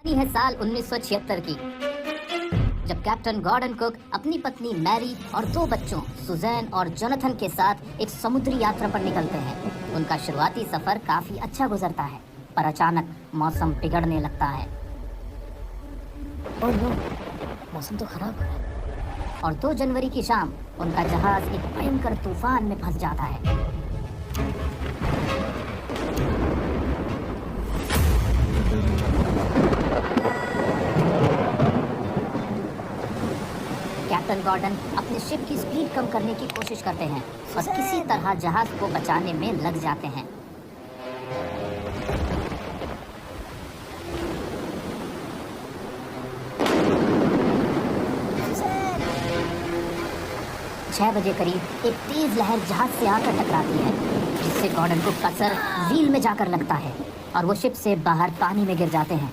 कहानी है साल 1976 की, जब कैप्टन गॉर्डन कुक अपनी पत्नी मैरी और दो बच्चों सुजैन और जोनाथन के साथ एक समुद्री यात्रा पर निकलते हैं। उनका शुरुआती सफर काफी अच्छा गुजरता है, पर अचानक मौसम बिगड़ने लगता है। ओह नो, मौसम तो खराब हो रहा है। और 2 जनवरी की शाम उनका जहाज एक भयंकर तूफान में फंस जाता है। कैप्टन गॉर्डन अपने शिप की स्पीड कम करने की कोशिश करते हैं और किसी तरह जहाज को बचाने में लग जाते हैं। छह बजे करीब एक तेज लहर जहाज से आकर टकराती है, जिससे गॉर्डन को का सर व्हील में जाकर लगता है और वो शिप से बाहर पानी में गिर जाते हैं।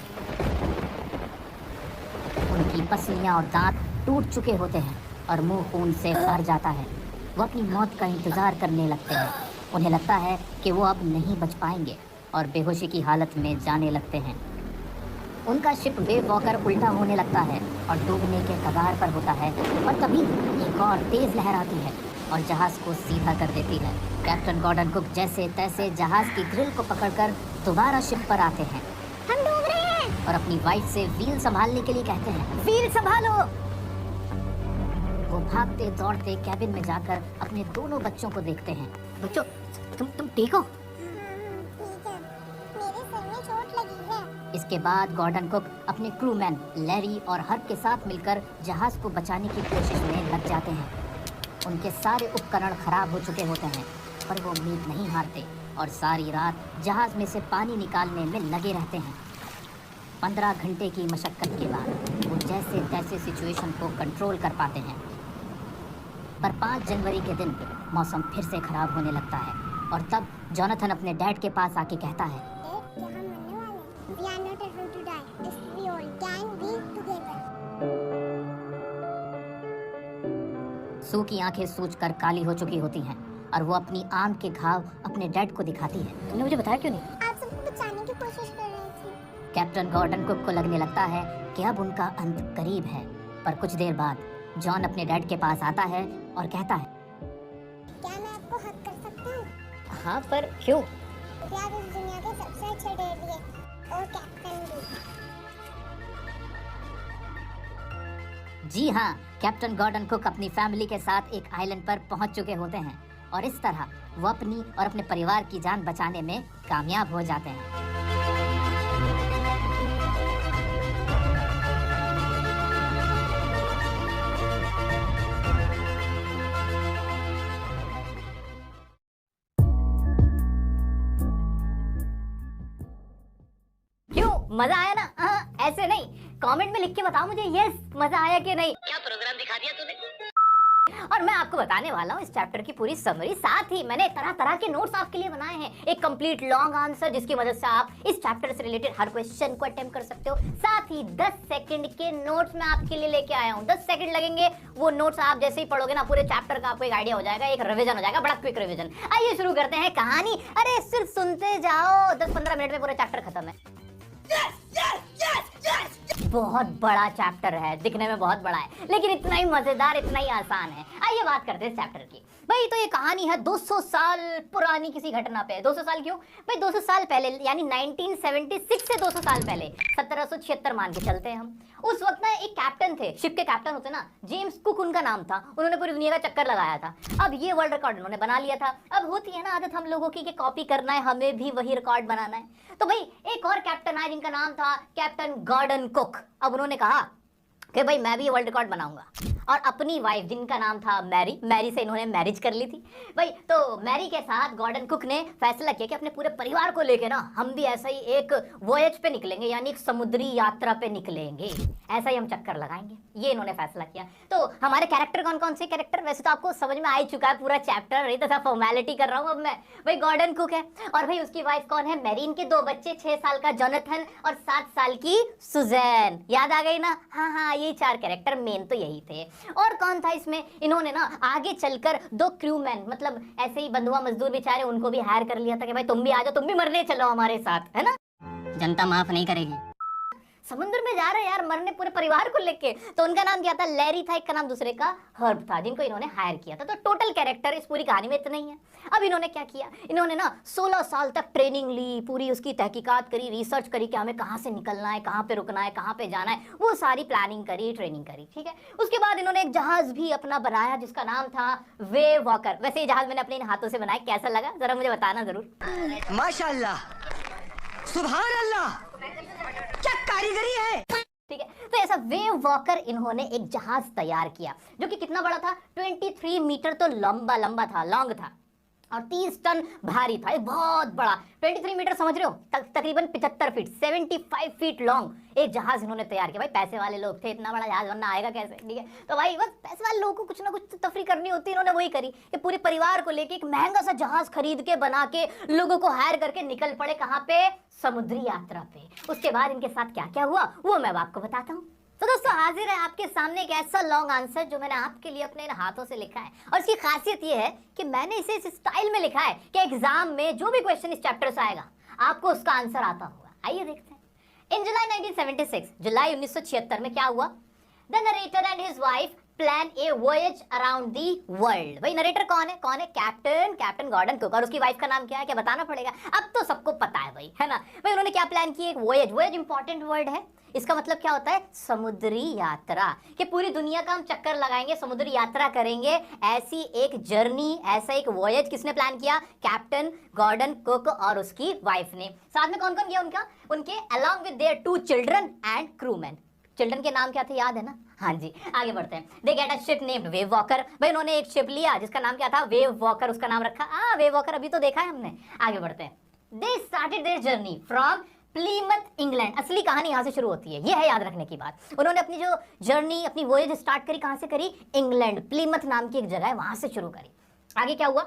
उनकी पसलियां और दांत टूट चुके होते हैं और मुंह खून से भर जाता है। वो अपनी मौत का इंतजार करने लगते हैं। उन्हें लगता है कि वो अब नहीं बच पाएंगे और बेहोशी की हालत में जाने लगते हैं। उनका शिप वेव वॉकर उल्टा होने लगता है और डूबने के कगार पर होता है, और तभी एक और तेज लहर आती है और जहाज को सीधा कर देती है। कैप्टन गॉर्डन कुक जैसे तैसे जहाज की ग्रिल को पकड़कर दोबारा शिप पर आते हैं। हम डूब रहे हैं और अपनी वाइफ से व्हील संभालने के लिए कहते हैं, व्हील संभालो। वो भागते दौड़ते कैबिन में जाकर अपने दोनों बच्चों को देखते हैं। बच्चों, तुम ठीक हो? ठीक है, मेरे सर में चोट लगी है। इसके बाद गॉर्डन कुक अपने क्रूमैन लैरी और हर्ब के साथ मिलकर जहाज को बचाने की कोशिश में लग जाते हैं। उनके सारे उपकरण खराब हो चुके होते हैं, पर वो उम्मीद नहीं हारते और सारी रात जहाज में से पानी निकालने में लगे रहते हैं। 15 घंटे की मशक्कत के बाद वो जैसे तैसे सिचुएशन को कंट्रोल कर पाते हैं। पर 5 जनवरी के दिन मौसम फिर से खराब होने लगता है और तब जोनाथन अपने डैड के पास आके कहता है, क्या हम मरने वाले? We are not going to die if we all can be together. सू की आंखें सूजकर काली हो चुकी होती हैं और वो अपनी आंख के घाव अपने डैड को दिखाती है। तुमने मुझे बताया क्यों नहीं? आप सबको बचाने की कोशिश कर रहे थे। कैप्टन गॉर्डन कुक को लगने लगता है कि अब उनका अंत करीब है। पर कुछ देर बाद जॉन अपने डैड के पास आता है और कहता है, क्या मैं आपको हक कर सकता हूँ? हाँ, पर क्यों? क्या आप इस दुनिया के सबसे अच्छे डैडी हैं और कैप्टन भी। जी हाँ, कैप्टन गॉर्डन कुक अपनी फैमिली के साथ एक आइलैंड पर पहुंच चुके होते हैं और इस तरह वो अपनी और अपने परिवार की जान बचाने में कामयाब हो जाते हैं। क्यों, मजा आया ना? ऐसे नहीं, कमेंट में लिख के बताओ मुझे यस मजा आया कि नहीं। क्या प्रोग्राम दिखा दिया तूने? और मैं आपको बताने वाला हूँ इस चैप्टर की पूरी समरी, साथ ही मैंने तरह तरह के नोट्स आपके लिए बनाए हैं, एक कंप्लीट लॉन्ग आंसर जिसकी मदद से आप इस चैप्टर से रिलेटेड हर क्वेश्चन को अटेम्प्ट कर सकते हो। साथ ही 10 सेकंड के नोट्स मैं आपके लिए लेके आया हूँ। 10 सेकंड लगेंगे, वो नोट्स आप जैसे ही पढ़ोगे ना पूरे चैप्टर का आपको एक आइडिया हो जाएगा, एक रिवीजन हो जाएगा, बड़ा क्विक रिवीजन। आइए शुरू करते हैं कहानी। अरे सिर्फ सुनते जाओ, 10-15 मिनट में पूरा चैप्टर खत्म है। बहुत बड़ा चैप्टर है, दिखने में बहुत बड़ा है, लेकिन इतना ही मजेदार, इतना ही आसान है। आइए बात करते हैं इस चैप्टर की। भाई तो ये कहानी है 200 साल पुरानी किसी घटना पे। 200 साल क्यों भाई? 200 साल पहले, यानी 1976 से 200 साल पहले 1776 मान के चलते हैं हम। उस वक्त ना एक कैप्टन थे, शिप के कैप्टन होते ना, जेम्स कुक उनका नाम था। उन्होंने पूरी दुनिया का चक्कर लगाया था। अब ये वर्ल्ड रिकॉर्ड उन्होंने बना लिया था। अब होती है ना आदत हम लोगों की कि कॉपी करना है, हमें भी वही रिकॉर्ड बनाना है। तो भाई एक और कैप्टन आया जिनका नाम था कैप्टन गॉर्डन कुक। अब उन्होंने कहा कि भाई मैं भी वर्ल्ड रिकॉर्ड बनाऊंगा, और अपनी वाइफ जिनका नाम था मैरी से इन्होंने मैरिज कर ली थी। भाई तो मैरी के साथ गॉर्डन कुक ने फैसला किया कि अपने पूरे परिवार को लेके ना हम भी ऐसा ही एक वॉयज पे निकलेंगे, यानी एक समुद्री यात्रा पे निकलेंगे, ऐसा ही हम चक्कर लगाएंगे। ये इन्होंने फैसला किया। तो हमारे कैरेक्टर कौन कौन से कैरेक्टर, वैसे तो आपको समझ में आ ही चुका है पूरा चैप्टर, नहीं तो फॉर्मेलिटी कर रहा हूँ अब मैं। भाई गॉर्डन कुक है, और भाई उसकी वाइफ कौन है? मैरी। इनके 2 बच्चे, 6 साल का जोनाथन और 7 साल की सुजैन। याद आ गई ना? हाँ, ये 4 कैरेक्टर मेन तो यही थे। और कौन था इसमें? इन्होंने ना आगे चलकर 2 क्रूमैन, मतलब ऐसे ही बंधुआ मजदूर बेचारे, उनको भी हायर कर लिया था कि भाई तुम भी आ जाओ, तुम भी मरने चलो हमारे साथ, है ना? जनता माफ नहीं करेगी। समुद्र में जा रहे हैं यार मरने पूरे परिवार को लेके। तो उनका नाम क्या था? लैरी था, एक का नाम दूसरे का हर्ब था, जिनको इन्होंने हायर किया था। तो टोटल कैरेक्टर इस पूरी कहानी में इतना ही है। अब इन्होंने क्या किया, इन्होंने ना 16 साल तक ट्रेनिंग ली, पूरी उसकी तहकीकात करी, रिसर्च करी कि हमें कहाँ से निकलना है, कहाँ पे रुकना है, कहाँ पे जाना है, वो सारी प्लानिंग करी, ट्रेनिंग करी, ठीक है। उसके बाद इन्होंने एक जहाज भी अपना बनाया जिसका नाम था वेव वॉकर। वैसे ये जहाज मैंने अपने इन हाथों से बनाया, कैसा लगा जरा मुझे बताना जरूर। माशाअल्लाह, सुभान अल्लाह, क्या कारीगरी है। ठीक है, तो ऐसा वेव वॉकर इन्होंने एक जहाज तैयार किया जो कि कितना बड़ा था? 23 मीटर तो लंबा था, लॉन्ग था, और 30 टन भारी था। एक बहुत बड़ा 23 मीटर समझ रहे हो, तकरीबन 75 फीट, 75 फीट लॉन्ग एक जहाज इन्होंने तैयार किया। भाई पैसे वाले लोग थे, इतना बड़ा जहाज वरना आएगा कैसे, ठीक है। तो भाई बस पैसे वाले लोगों को कुछ ना कुछ तो तफरी करनी होती है, इन्होंने वही करी कि पूरे परिवार को लेके एक महंगा सा जहाज खरीद के बना के लोगों को हायर करके निकल पड़े। कहाँ पे? समुद्री यात्रा पे। उसके बाद इनके साथ क्या क्या हुआ वो मैं आपको बताता हूँ। तो दोस्तों हाजिर है आपके सामने एक ऐसा लॉन्ग आंसर जो मैंने आपके लिए अपने इन हाथों से लिखा है, और इसकी खासियत ये है कि मैंने इसे इस स्टाइल में लिखा है कि एग्जाम में जो भी क्वेश्चन इस चैप्टर से आएगा आपको उसका आंसर आता होगा। आइए देखते हैं। इन जुलाई 1976, जुलाई 1976 में क्या हुआ? The narrator and his wife plan a voyage around the world. भाई नरेटर कौन है? कौन है? Captain Gordon Cook. और उसकी वाइफ का नाम क्या है? क्या बताना पड़ेगा? अब तो सबको पता है भाई, है ना। भाई उन्होंने क्या प्लान किया? एक वॉयज इंपॉर्टेंट वर्ड है। इसका मतलब क्या होता है? समुद्री यात्रा। कि पूरी दुनिया का हम चक्कर लगाएंगे, समुद्री यात्रा करेंगे, ऐसी एक जर्नी, ऐसा एक वॉयज किसने प्लान किया? कैप्टन गॉर्डन कुक और उसकी वाइफ ने। साथ में कौन कौन गया उनका? उनके along with their 2 children and crewman. Children के नाम क्या थे याद है ना? हाँ जी, आगे बढ़ते हैं। They get a ship named wave walker. भाई उन्होंने एक शिप लिया जिसका नाम क्या था? वेव वॉकर, उसका नाम रखा। वेव वॉकर अभी तो देखा है हमने। आगे बढ़ते हैं। They started their journey from Plymouth England. असली कहानी यहाँ से शुरू होती है, ये है याद रखने की बात। उन्होंने अपनी जो जर्नी, अपनी वॉयज स्टार्ट करी, कहाँ से करी? इंग्लैंड, प्लीमथ नाम की एक जगह है, वहां से शुरू करी। आगे क्या हुआ?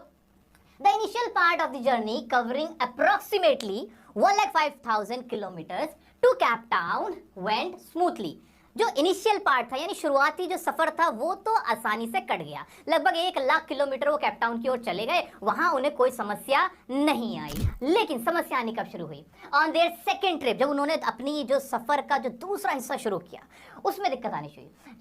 The initial part of the journey covering approximately 1,05,000 kilometres to Cape Town went smoothly. जो इनिशियल पार्ट था यानी शुरुआती जो सफर था वो तो आसानी से कट गया। लगभग 1,00,000 किलोमीटर वो केप टाउन की ओर चले गए, वहां उन्हें कोई समस्या नहीं आई। लेकिन समस्या आनी कब शुरू हुई? ऑन देयर सेकेंड ट्रिप, जब उन्होंने अपनी जो सफर का जो दूसरा हिस्सा शुरू किया उसमें दिक्कत आनी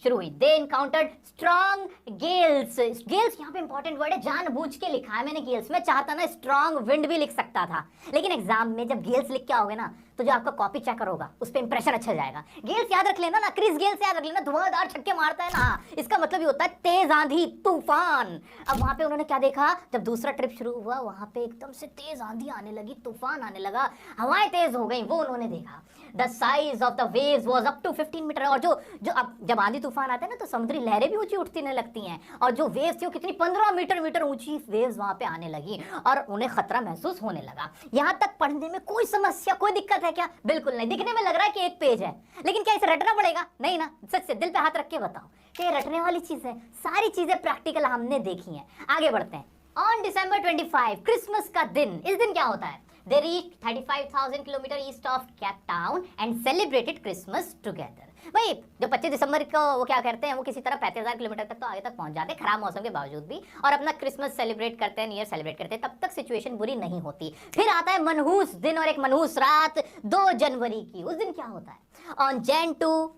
शुरू हुई। दे एनकाउंटर्ड स्ट्रॉन्ग गेल्स। गेल्स यहाँ पे इंपॉर्टेंट वर्ड है, जानबूझ के लिखा है मैंने गेल्स। मैं चाहता ना स्ट्रॉन्ग विंड भी लिख सकता था, लेकिन एग्जाम में जब गेल्स लिख के आओगे ना तो जो आपका कॉपी चेकर होगा उस पर इंप्रेशन अच्छा जाएगा। गेल्स याद रख लेना ना, क्रिस गेल्स याद रख लेना, धुआंधार छक्के मारता है ना, इसका मतलब ये होता है तेज आंधी, तूफान। अब वहां पे उन्होंने क्या देखा? जब दूसरा ट्रिप शुरू हुआ वहां पे एकदम से तेज आंधी आने लगी, तूफान आने लगा, हवाएं तेज हो गई, वो उन्होंने देखा। The size of the waves was up to 15 metre. और जो अब जब आंधी तूफान आता है ना तो समुद्री लहरें भी ऊंची उठती लगती हैं, और जो वेव्स थी वो कितनी 15 मीटर ऊंची वेव्स वहां पे आने लगी और उन्हें खतरा महसूस होने लगा। यहां तक पढ़ने में कोई समस्या, कोई दिक्कत है क्या? बिल्कुल नहीं। दिखने में लग रहा है कि एक पेज है, लेकिन क्या इसे रटना पड़ेगा? नहीं ना। सच से दिल पे हाथ रख के बताओ कि ये रटने वाली चीज है? सारी चीजें प्रैक्टिकल हमने देखी हैं। आगे बढ़ते हैं। ऑन December 25, क्रिसमस का दिन, इस दिन क्या होता है? They reached 35,000 kilometre east of Cape Town and celebrated Christmas together. भाई जो 25 दिसंबर को वो क्या करते हैं, वो किसी तरह 35,000 किलोमीटर तक तो आगे तक पहुंच जाते हैं खराब मौसम के बावजूद भी, और अपना क्रिसमस सेलिब्रेट करते हैं, न्यू ईयर सेलिब्रेट करते हैं। तब तक सिचुएशन बुरी नहीं होती। फिर आता है मनहूस दिन और एक मनहूस रात, 2 जनवरी की। उस दिन क्या होता है? On Jan 2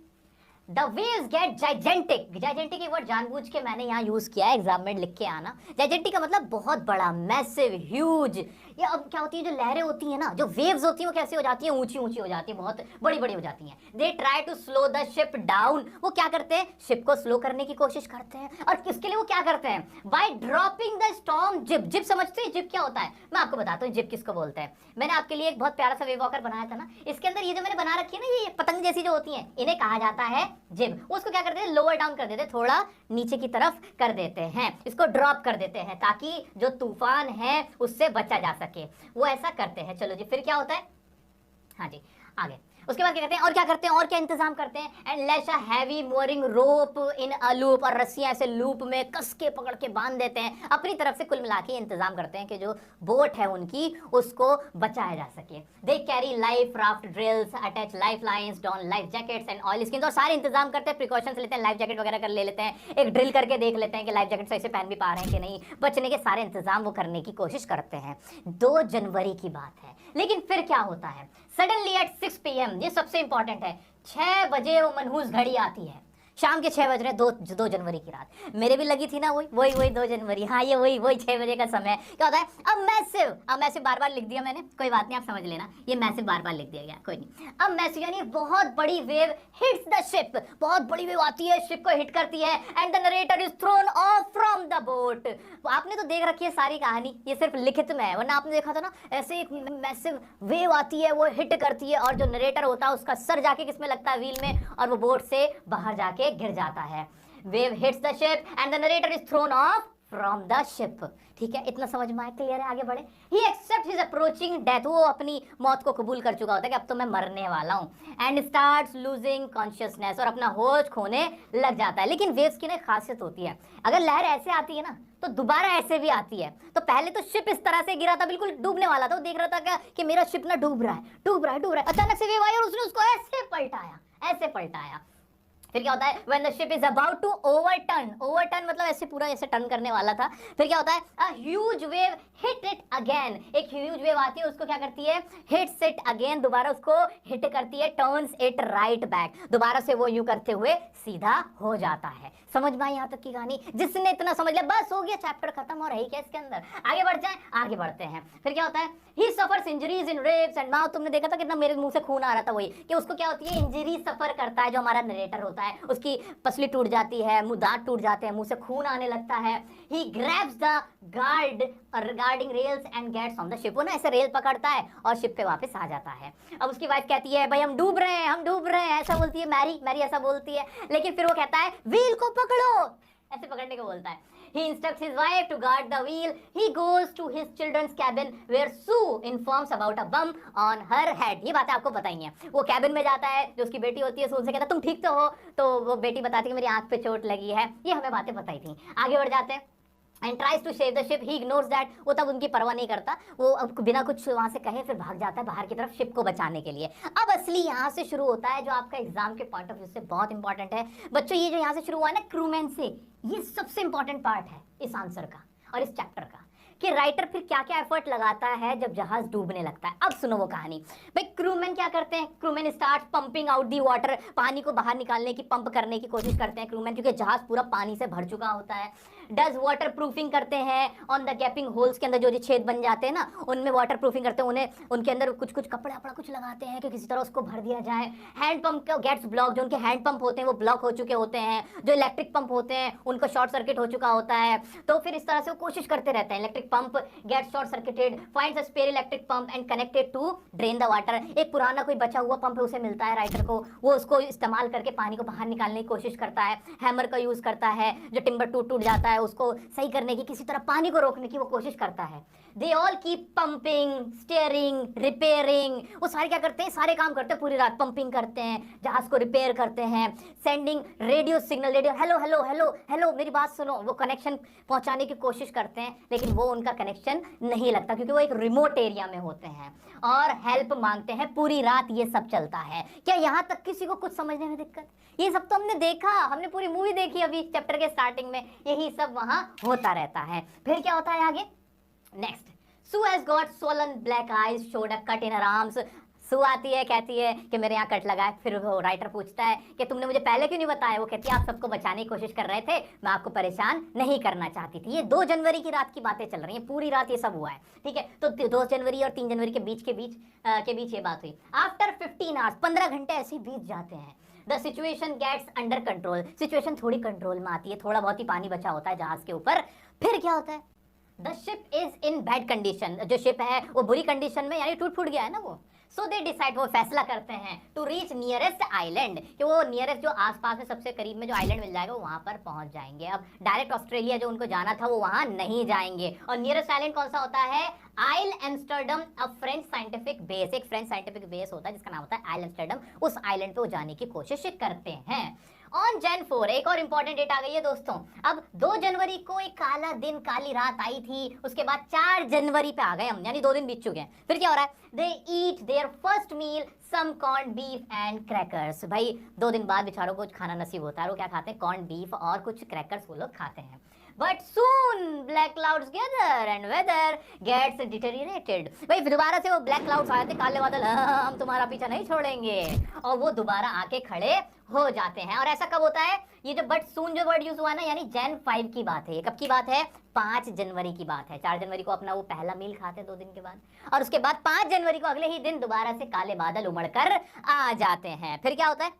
The waves get gigantic। gigantic एक वर्ड जानबूझ के मैंने यहाँ यूज किया है, एग्जाम में लिख के आना। gigantic का मतलब बहुत बड़ा, मैसिव, ह्यूज। ये अब क्या होती है, जो लहरें होती हैं ना, जो वेव्स होती हैं वो कैसी हो जाती हैं? ऊंची ऊंची हो जाती हैं, बहुत बड़ी बड़ी हो जाती हैं। They try to slow the ship down. वो क्या करते हैं? शिप को स्लो करने की कोशिश करते हैं। और किसके लिए वो क्या करते हैं? By dropping the storm jib. Jib समझते हैं? जिप क्या होता है? मैं आपको बताता हूँ जिप किसको बोलते हैं। मैंने आपके लिए एक बहुत प्यारा सा वेव वॉकर बनाया था ना, इसके अंदर ये जो मैंने बना रखी है ना, ये पतंग जैसी जो होती हैं, इन्हें कहा जाता है जिप। उसको क्या करते हैं? लोअर डाउन कर देते हैं, थोड़ा नीचे की तरफ कर देते हैं, इसको ड्रॉप कर देते हैं ताकि जो तूफान है उससे बचा जा सके। वो ऐसा करते हैं। चलो जी, फिर क्या होता है? हाँ जी, आगे उसके बाद क्या करते हैं? और क्या करते हैं? और क्या इंतजाम करते हैं? And lash a heavy mooring rope in a loop. और रस्सियां ऐसे लूप में कस के पकड़ के बांध देते हैं। अपनी तरफ से कुल मिला के इंतजाम करते हैं कि जो बोट है उनकी उसको बचाया जा सके। They carry life raft drills, attach lifelines, don life jackets and oilskins. और सारे इंतजाम करते हैं, प्रिकॉशंस लेते हैं, लाइफ जैकेट वगैरह कर ले लेते हैं, एक ड्रिल करके देख लेते हैं कि लाइफ जैकेट सही से पहन भी पा रहे हैं कि नहीं, बचने के सारे इंतजाम वो करने की कोशिश करते हैं। 2 जनवरी की बात है। लेकिन फिर क्या होता है? सडनली एट 6 PM, ये सबसे इंपॉर्टेंट है, 6 बजे वो मनहूस घड़ी आती है, शाम के 6 बज रहे, 2 जनवरी की रात। मेरे भी लगी थी ना वही 2 जनवरी, हाँ ये वही 6 बजे का समय। क्या होता है, अब मैसिव बार बार लिख दिया मैंने, कोई बात नहीं, आप समझ लेना, ये मैसिव बार बार लिख दिया गया, कोई नहीं। अब मैसिव यानी बहुत बड़ी वेव हिट्स द शिप, बहुत बड़ी वेव आती है, शिप को हिट करती है, and the narrator is throne of from the boat. आपने तो देख रखी है सारी कहानी, ये सिर्फ लिखित में है, वरना आपने देखा था ना ऐसे एक मैसिव वेव आती है, वो हिट करती है, और जो नरेटर होता है उसका सर जाके किसमें लगता है, व्हील में, और वो बोट से बाहर जाके गिर जाता है। Wave hits the ship and the narrator is throne of from the ship. ठीक है, इतना समझ में आया, क्लियर है, आगे बढ़े। ही एक्सेप्ट हिज अप्रोचिंग डेथ, वो अपनी मौत को कबूल कर चुका होता है कि अब तो मैं मरने वाला हूँ, एंड स्टार्ट्स लूजिंग कॉन्शियसनेस, और अपना होश खोने लग जाता है। लेकिन वेव्स की ना खासियत होती है, अगर लहर ऐसे आती है ना तो दोबारा ऐसे भी आती है। तो पहले तो शिप इस तरह से गिरा था, बिल्कुल डूबने वाला था, वो देख रहा था क्या कि मेरा शिप ना डूब रहा है, अचानक से वेव आई और उसने उसको ऐसे पलटाया। फिर क्या होता है, when the ship is about to overturn मतलब ऐसे पूरा ऐसे टर्न करने वाला था। फिर क्या होता है, a huge wave hit it again, एक huge wave आती है, उसको क्या करती है, hits it again, दोबारा उसको हिट करती है, turns it right back, दोबारा से वो यूं करते हुए सीधा हो जाता है। समझ में आई यहाँ तक की कहानी? जिसने इतना समझ लिया बस हो गया, चैप्टर खत्म, और है ही क्या इसके अंदर। आगे बढ़ जाए, आगे बढ़ते हैं। फिर क्या होता है, he suffers injuries in rapes and mouth, तुमने देखा था कितना मेरे मुंह से खून आ रहा था, वही कि उसको क्या होती है, इंजरी सफर करता है, जो हमारा नरेटर होता है, उसकी पसली टूट जाती है, मुंह दांत टूट जाते हैं, मुंह से खून आने लगता है। he grabs the guarding rails and gets on the ship, वो ना ऐसे रेल पकड़ता है और शिप पे वापस आ जाता है। अब उसकी वाइफ कहती है भाई हम डूब रहे हैं, ऐसा बोलती है मैरी ऐसा बोलती है, लेकिन फिर वो कहता है व्हील को पकड़ो, ऐसे पकड़ने को बोलता है। He instructs his wife to guard the wheel. He goes to his children's cabin where Sue informs about a bump on her head. ये बातें आपको पता ही हैं। वो कैबिन में जाता है, जो उसकी बेटी होती है, सू से कहता है तुम ठीक तो हो, तो वो बेटी बताती है कि मेरी आंख पे चोट लगी है। ये हमें बातें पता ही थी। आगे बढ़ जाते हैं। And tries to save the ship, he ignores that, वो तब उनकी परवाह नहीं करता, वो अब बिना कुछ वहाँ से कहे फिर भाग जाता है बाहर की तरफ शिप को बचाने के लिए। अब असली यहाँ से शुरू होता है जो आपका एग्जाम के पॉइंट ऑफ व्यू से बहुत इंपॉर्टेंट है बच्चों। ये जो यहाँ से शुरू हुआ है ना क्रूमैन से, ये सबसे इंपॉर्टेंट पार्ट है इस आंसर का और इस चैप्टर का, कि राइटर फिर क्या क्या एफर्ट लगाता है जब जहाज डूबने लगता है। अब सुनो वो कहानी। भाई क्रूमैन क्या करते हैं, crewman start pumping out the water, पानी को बाहर निकालने की, पंप करने की कोशिश करते हैं क्रूमैन, क्योंकि जहाज पूरा पानी से भर चुका होता है। डज वाटर प्रूफिंग करते हैं ऑन द गैपिंग होल्स के अंदर, जो छेद बन जाते हैं ना उनमें वाटर प्रूफिंग करते हैं, उन्हें उनके अंदर कुछ कपड़ा कुछ लगाते हैं कि किसी तरह उसको भर दिया जाए। हैंड पंप का गेट्स ब्लॉक, जो उनके हैंड पंप होते हैं वो ब्लॉक हो चुके होते हैं, जो इलेक्ट्रिक पंप होते हैं उनको शॉर्ट सर्किट हो चुका होता है। तो फिर इस तरह से वो कोशिश करते रहते हैं। Electric pump gets short circuited, finds a spare electric pump and connected to drain the water. एक पुराना कोई बचा हुआ पंप उसे मिलता है राइटर को, वो उसको इस्तेमाल करके पानी को बाहर निकालने की कोशिश करता है। हैमर का यूज करता है, जो टिम्बर टूट जाता है उसको सही करने की, किसी तरह पानी को रोकने की वो कोशिश करता है। They all keep pumping, steering, repairing, वो सारे क्या करते हैं, सारे काम करते हैं पूरी रात, पंपिंग करते हैं, जहाज को रिपेयर करते हैं, sending radio signal, radio hello hello hello hello मेरी बात सुनो, वो कनेक्शन पहुंचाने की कोशिश करते हैं, लेकिन वो उनका कनेक्शन नहीं लगता क्योंकि वो एक रिमोट एरिया में होते हैं, और हेल्प मांगते हैं। पूरी रात ये सब चलता है। क्या यहाँ तक किसी को कुछ समझने में दिक्कत? ये सब तो हमने देखा, हमने पूरी मूवी देखी अभी चैप्टर के स्टार्टिंग में, यही सब वहाँ होता रहता है। फिर क्या होता है आगे, next, Sue has got swollen black eyes, showed a cut in her arms. सू आती है, कहती है कि मेरे यहाँ कट लगा है। फिर वो राइटर पूछता है कि तुमने मुझे पहले क्यों नहीं बताया? वो कहती है आप सबको बचाने की कोशिश कर रहे थे, मैं आपको परेशान नहीं करना चाहती थी। ये 2 जनवरी की रात की बातें चल रही हैं, पूरी रात ये सब हुआ है, ठीक है। तो 2 जनवरी और 3 जनवरी के बीच ये बात हुई। आफ्टर 15 आवर्स, 15 घंटे ऐसे बीत जाते हैं। The situation gets under control, situation थोड़ी कंट्रोल में आती है, थोड़ा बहुत ही पानी बचा होता है जहाज के ऊपर। फिर क्या होता है, the ship is in bad condition, जो शिप है वो बुरी कंडीशन में, यानी टूट फूट गया है ना वो। सो दे डिसाइड, वो फैसला करते हैं टू रीच नियरेस्ट आइलैंड, कि वो नियरेस्ट जो आसपास में सबसे करीब में जो आइलैंड मिल जाएगा वो वहाँ पर पहुँच जाएंगे। अब डायरेक्ट ऑस्ट्रेलिया जो उनको जाना था वो वहाँ नहीं जाएंगे। और नियरेस्ट आइलैंड कौन सा होता है, Ile Amsterdam, a French scientific base, एक फ्रेंच साइंटिफिक बेस होता है जिसका नाम होता है आइल एम्स्टर्डम। उस आइलैंड पे वो जाने की कोशिश करते हैं। ऑन Jan 4, एक और इंपॉर्टेंट डेट आ गई है दोस्तों। अब 2 जनवरी को एक काला दिन, काली रात आई थी, उसके बाद 4 जनवरी पे आ गए हम, यानी 2 दिन बीत चुके हैं। फिर क्या हो रहा है, they eat their first meal, some corn beef and crackers. भाई 2 दिन बाद बेचारों को कुछ खाना नसीब होता है, वो क्या खाते हैं, कॉर्न बीफ और कुछ क्रैकर्स वो लोग खाते हैं। but soon black clouds gather and weather gets deteriorated। भाई दोबारा से वो ब्लैक क्लाउड्स आए थे, काले बादल, हम तुम्हारा पीछा नहीं छोड़ेंगे, और वो दोबारा आके खड़े हो जाते हैं। और ऐसा कब होता है? ये जो बट सून जो वर्ड यूज हुआ ना, यानी Jan 5 की बात है। ये कब की बात है? 5 जनवरी की बात है। 4 जनवरी को अपना वो पहला मील खाते हैं 2 दिन के बाद, और उसके बाद 5 जनवरी को अगले ही दिन दोबारा से काले बादल उमड़कर आ जाते हैं। फिर क्या होता है?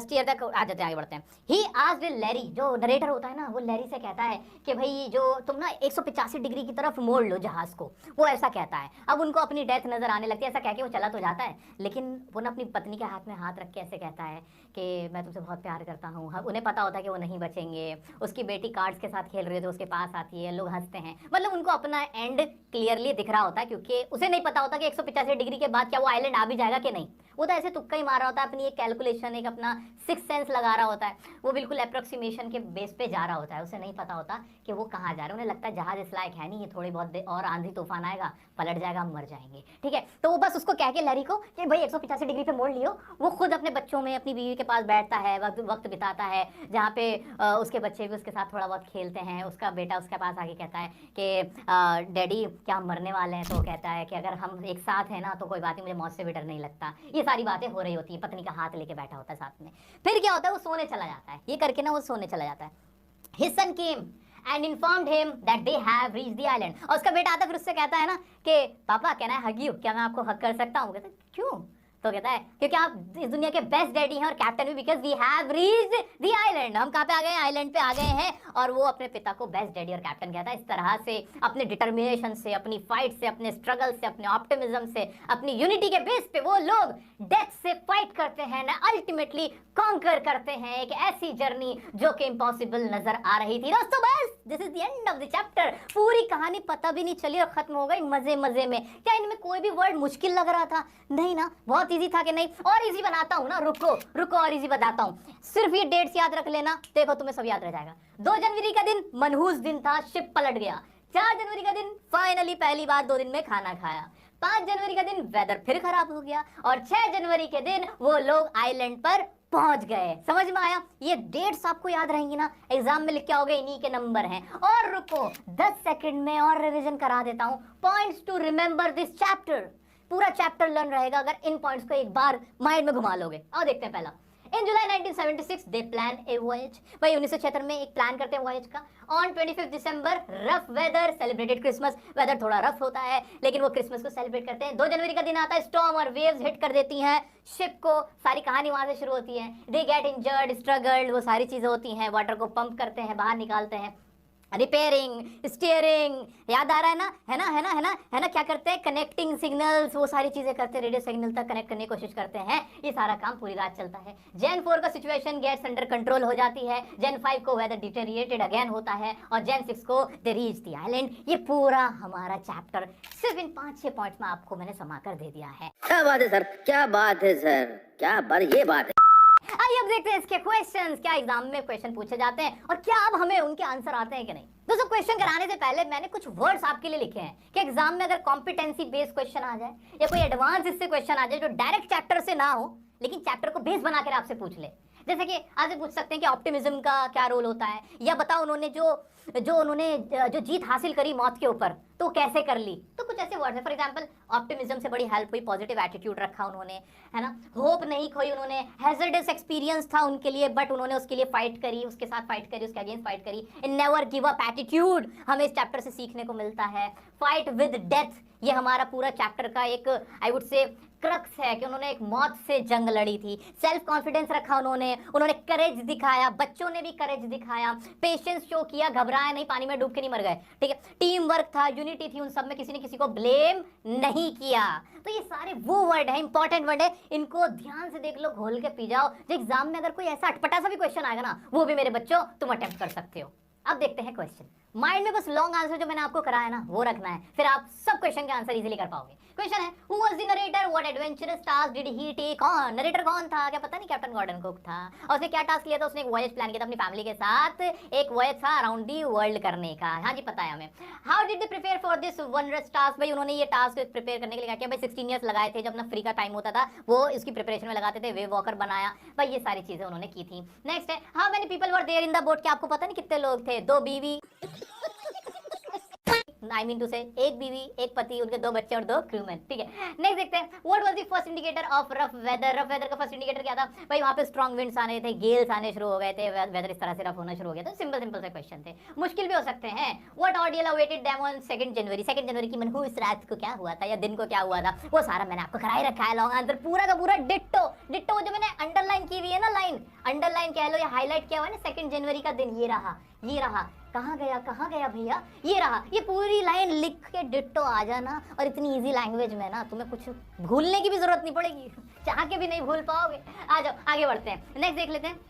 स्टीयर तक आ जाते हैं, आगे बढ़ते हैं। ही आस्क्ड लैरी, जो नरेटर होता है ना, वो लैरी से कहता है कि भाई जो तुम ना 185 डिग्री की तरफ मोड़ लो जहाज को, वो ऐसा कहता है। अब उनको अपनी डेथ नजर आने लगती है, ऐसा कह के वो चला तो जाता है, लेकिन वो ना अपनी पत्नी के हाथ में हाथ रख के ऐसे कहता है कि मैं तुमसे बहुत प्यार करता हूँ। उन्हें पता होता है कि वो नहीं बचेंगे। उसकी बेटी कार्ड्स के साथ खेल रही है तो उसके पास आती है, लोग हंसते हैं, मतलब उनको अपना एंड क्लियरली दिख रहा होता है, क्योंकि उसे नहीं पता होता कि 185 डिग्री के बाद क्या वो आइलैंड आ भी जाएगा कि नहीं। वो तो ऐसे तुक्का ही मार रहा होता है, अपनी एक कैलकुलेशन, एक अपना सिक्स सेंस लगा रहा होता है। वो बिल्कुल अप्रोक्सीमेशन के बेस पे जा रहा होता है, उसे नहीं पता होता कि वो कहाँ जा रहा है। उन्हें लगता है जहाज इस लायक है नहीं, ये थोड़ी बहुत और आंधी तूफान आएगा, पलट जाएगा, हम मर जाएंगे। ठीक है, तो वो बस उसको कह के लैरी को कि भाई 185 डिग्री पे मोड़ लियो। वो खुद अपने बच्चों में, अपनी बीवी के पास बैठता है, वक्त बिताता है, जहाँ पे उसके बच्चे भी उसके साथ थोड़ा बहुत खेलते हैं। उसका बेटा उसके पास आके कहता है कि डैडी क्या हम मरने वाले हैं? तो वो कहता है कि अगर हम एक साथ हैं ना तो कोई बात नहीं, मुझे मौत से भी डर नहीं लगता। ये सारी बातें हो रही होती है, पत्नी का हाथ लेके बैठा होता है साथ में। फिर क्या होता है? वो सोने चला जाता है। ये करके ना वो सोने चला जाता है। His son came and informed him that they have reached the island। और उसका बेटा आता फिर उससे कहता है ना कि पापा कैन आई हग यू, क्या मैं आपको हग कर सकता हूँ? कहता है क्यों? तो कहता है क्योंकि आप इस दुनिया के बेस्ट डैडी हैं और कैप्टन भी, because we have reached the island. हम कहाँ पे आ गए हैं? आइलैंड पे आ गए हैं। और वो अपने पिता को बेस्ट डैडी और कैप्टन कहता है। इस तरह से अपने डिटर्मिनेशन से, अपनी फाइट से, अपने स्ट्रगल से, अपने ऑप्टिमिज्म से, अपनी यूनिटी के बेस पे वो लोग डेथ से फाइट करते हैं ना, अल्टीमेटली कॉन्कर करते हैं एक ऐसी जर्नी जो कि इम्पॉसिबल नजर आ रही थी। दोस्तों बस this is the end of the chapter. पूरी कहानी पता भी नहीं चली और खत्म हो गई मजे मजे में। क्या इनमें कोई भी वर्ड मुश्किल लग रहा था? नहीं ना, बहुत इजी था कि नहीं? और इजी बनाता हूँ ना, रुको और इजी बताता हूँ। सिर्फ ये डेट्स याद रख लेना, देखो तुम्हें सब याद रह जाएगा। 2 जनवरी का दिन मनहूस दिन था, शिप पलट गया। 4 जनवरी का दिन फाइनली पहली बार 2 दिन में खाना खाया। 5 जनवरी का दिन वेदर फिर खराब हो गया, और 6 जनवरी के दिन वो लोग आइलैंड पर पहुंच गए। समझ में आया? ये डेट्स आपको याद रहेंगी ना, एग्जाम में लिख के आओगे, इन्हीं के नंबर हैं। और रुको 10 सेकंड में और रिवीजन करा देता हूं, points to remember this chapter. पूरा चैप्टर लर्न रहेगा अगर इन पॉइंट्स को एक बार माइंड में घुमा लोगे। और देखते हैं पहला। In July 1976 they plan a voyage. भाई 1976 में एक प्लान करते हैं वॉयज का। On 25 December rough weather, celebrated Christmas. Weather थोड़ा रफ होता है लेकिन वो क्रिसमस को सेलिब्रेट करते हैं। 2 जनवरी का दिन आता है, स्टॉर्म और वेव्स हिट कर देती हैं शिप को। सारी कहानी वहां से शुरू होती है। दे गेट इंजर्ड, स्ट्रगल्ड, वो सारी चीजें होती हैं। वाटर को पंप करते हैं, बाहर निकालते हैं। रिपेयरिंग, स्टीयरिंग, याद आ रहा है ना? है ना? क्या करते हैं? कनेक्टिंग सिग्नल्स, वो सारी चीजें करते हैं, रेडियो सिग्नल तक कनेक्ट करने की कोशिश करते हैं। ये सारा काम पूरी रात चलता है। Jan 4 का सिचुएशन गेट्स अंडर कंट्रोल हो जाती है। Jan 5 को वेदर डिटेरिएटेड अगेन होता है, और Jan 6 को दे रीच द आइलैंड। ये पूरा हमारा चैप्टर सिर्फ इन 5-6 पॉइंट्स में आपको मैंने समाकर दे दिया है। क्या बात है सर, क्या बात है सर, क्या बात, ये बात है। आइए अब देखते हैं इसके क्वेश्चंस। क्या एग्जाम में क्वेश्चन पूछे जाते हैं और क्या अब हमें उनके आंसर आते हैं कि नहीं? दोस्तों क्वेश्चन कराने से पहले मैंने कुछ वर्ड्स आपके लिए लिखे हैं कि एग्जाम में अगर कॉम्पिटेंसी बेस्ड क्वेश्चन आ जाए या कोई एडवांस इससे क्वेश्चन आ जाए जो डायरेक्ट चैप्टर से ना हो लेकिन चैप्टर को बेस बनाकर आपसे पूछ ले। जैसे कि आपसे पूछ सकते हैं कि ऑप्टिमिज्म का क्या रोल होता है, या बताओ उन्होंने जो जीत हासिल करी मौत के ऊपर तो कैसे कर ली। तो कुछ ऐसे वर्ड्स हैं। फॉर एग्जांपल ऑप्टिमिज्म से बड़ी हेल्प हुई, पॉजिटिव एटीट्यूड रखा उन्होंने, है ना। होप नहीं खोई उन्होंने, हैजर्डस एक्सपीरियंस था उनके लिए बट उन्होंने उसके लिए फाइट करी, उसके साथ फाइट करी, उसके अगेंस्ट फाइट करी। इन नेवर गिव अप एटीट्यूड हमें इस चैप्टर से सीखने को मिलता है। फाइट विद डेथ, ये हमारा पूरा चैप्टर का एक आई वुड से क्रक्स है कि उन्होंने एक मौत से जंग लड़ी थी। सेल्फ कॉन्फिडेंस रखा उन्होंने करेज दिखाया, बच्चों ने भी करेज दिखाया, पेशेंस शो किया, घबराया नहीं, पानी में डूब के नहीं मर गए। ठीक है, टीम वर्क था, यूनिटी थी, उन सब में किसी ने किसी को ब्लेम नहीं किया। तो ये सारे वो वर्ड है, इंपॉर्टेंट वर्ड है, इनको ध्यान से देख लो, घोल के पी जाओ। जो एग्जाम में अगर कोई ऐसा अटपटा सा भी क्वेश्चन आएगा ना, वो भी मेरे बच्चों तुम अटेम्प्ट कर सकते हो। अब देखते हैं क्वेश्चन। माइंड में बस लॉन्ग आंसर जो मैंने आपको कराया ना वो रखना है, फिर आप सब क्वेश्चन के आंसर इजीली कर पाओगे। क्वेश्चन है, who was the narrator, what adventurous task did he take on. Narrator कौन था, क्या पता नहीं? कैप्टन गॉर्डन कुक था। और उसने क्या टास्क लिया था? उसने एक वॉयज प्लान किया था अपनी फैमिली के साथ, एक वॉयज था अराउंड दी वर्ल्ड करने का। हाँ जी पता है हमें। How did they prepare for this wondrous task. भाई उन्होंने ये टास्क प्रिपेयर करने के लिए क्या किया? भाई 16 ईयर्स लगाए थे, जब अपना फ्री का टाइम होता था वो इसकी प्रिपरेशन में लगाते थे। वे वॉकर बनाया, भाई ये सारी चीजें उन्होंने की थी। नेक्स्ट है, how many people were there in the boat. क्या आपको पता नहीं कितने लोग थे? 2 बीवी, आई मीन टू से एक बीवी, एक पति, उनके 2 बच्चे और 2 क्रूमैन। ठीक है, नेक्स्ट देखते हैं, what was the first indicator of rough weather. Rough weather का फर्स्ट इंडिकेटर क्या था? भाई वहां पे स्ट्रॉन्ग विंड्स आने थे, गेल्स आने शुरू हो गए थे, वेदर इस तरह से रफ होना शुरू हो गया था। सिंपल सिंपल से क्वेश्चन थे, मुश्किल भी हो सकते हैं। What ordeal awaited them on 2 January. 2 जनवरी की मनहूस रात को क्या हुआ था या दिन को क्या हुआ था, वो सारा मैंने आपको करा ही रखा है। लॉन्ग आंसर पूरा का पूरा डिट्टो डिट्टो, जो मैंने अंडरलाइन की हुई है ना, लाइन अंडरलाइन कह लो या हाईलाइट किया हुआ है ना, 2 जनवरी का दिन ये रहा, ये रहा। कहाँ गया भैया? ये रहा, ये पूरी लाइन लिख के डिट्टो आ जाना। और इतनी इजी लैंग्वेज में ना तुम्हें कुछ भूलने की भी जरूरत नहीं पड़ेगी, चाह के भी नहीं भूल पाओगे। आ जाओ आगे बढ़ते हैं, नेक्स्ट देख लेते हैं।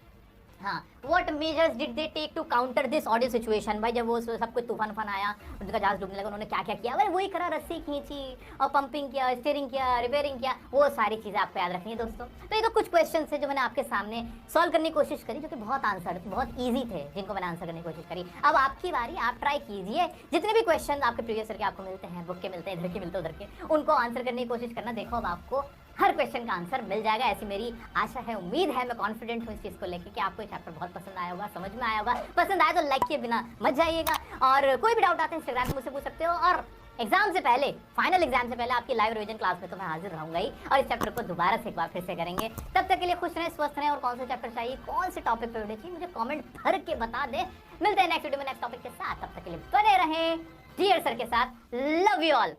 हाँ, what measures did they take to counter this audio situation. भाई जब वो सब कुछ तूफान आया, उनका जहाज डूबने लगा, उन्होंने क्या क्या किया? भाई वही करा, रस्सी खींची और पंपिंग किया, स्टीयरिंग किया, रिपेयरिंग किया, वो सारी चीज़ें आपको याद रखनी है दोस्तों। तो ये तो कुछ क्वेश्चन थे जो मैंने आपके सामने सॉल्व करने की कोशिश करी, जो कि बहुत ईजी थे, जिनको मैंने आंसर करने की कोशिश करी। अब आपकी बारी, आप ट्राई कीजिए जितने भी क्वेश्चन आपके प्रीवियस ईयर के आपको मिलते हैं, बुक के मिलते हैं, इधर के मिलते हैं, उधर के, उनको आंसर करने की कोशिश करना। देखो अब आपको हर क्वेश्चन का आंसर मिल जाएगा, ऐसी मेरी आशा है, उम्मीद है, मैं कॉन्फिडेंट हूँ इस चीज़ को लेकर कि आपको ये चैप्टर बहुत पसंद आया होगा, समझ में आया होगा। पसंद आया तो लाइक किए बिना मत जाइएगा, और कोई भी डाउट आते हैं इंस्टाग्राम पे मुझसे पूछ सकते हो। और एग्जाम से पहले, फाइनल एग्जाम से पहले आपकी लाइव रिवीजन क्लास में तो मैं हाजिर रहूंगा ही, और इस चैप्टर को दोबारा से एक बार फिर से करेंगे। तब तक के लिए खुश रहें, स्वस्थ रहें, और कौन सा चैप्टर चाहिए, कौन से टॉपिक पे वीडियो चाहिए, मुझे कमेंट भर के बता दें। मिलते हैं नेक्स्ट वीडियो में नेक्स्ट टॉपिक के साथ, तब तक के लिए बने रहें डियर सर के साथ। Love you all.